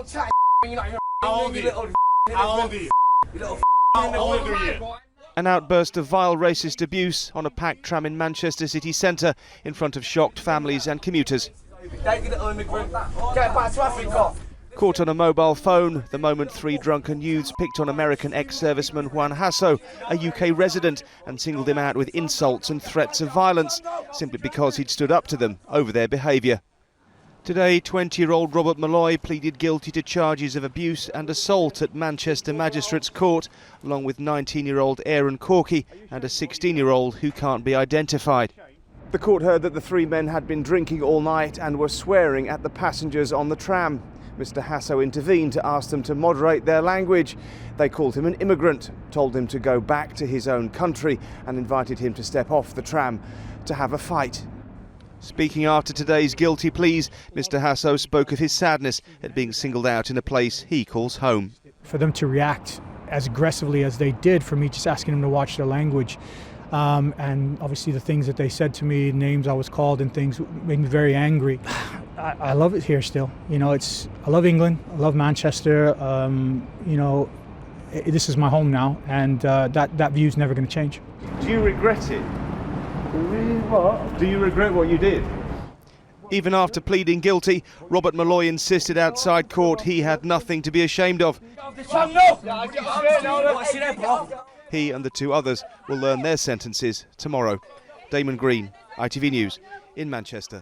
Don't chat you're not even How old are you? How old are you? How old are you? An outburst of vile racist abuse on a packed tram in Manchester city centre in front of shocked families and commuters. Get back to Africa. Caught on a mobile phone, the moment three drunken youths picked on American ex-serviceman Juan Hasso, a UK resident, and singled him out with insults and threats of violence, simply because he'd stood up to them over their behaviour. Today, 20-year-old Robert Malloy pleaded guilty to charges of abuse and assault at Manchester Magistrates Court, along with 19-year-old Aaron Corky and a 16-year-old who can't be identified. The court heard that the three men had been drinking all night and were swearing at the passengers on the tram. Mr. Hasso intervened to ask them to moderate their language. They called him an immigrant, told him to go back to his own country and invited him to step off the tram to have a fight. Speaking after today's guilty pleas, Mr. Hasso spoke of his sadness at being singled out in a place he calls home. For them to react as aggressively as they did, for me just asking them to watch their language, and obviously the things that they said to me, names I was called and things, made me very angry. I love it here still. You know, I love England, I love Manchester. You know, this is my home now, and that view's never going to change. Do you regret it? What? Do you regret what you did? Even after pleading guilty, Robert Malloy insisted outside court he had nothing to be ashamed of. He and the two others will learn their sentences tomorrow. Damon Green, ITV News in Manchester.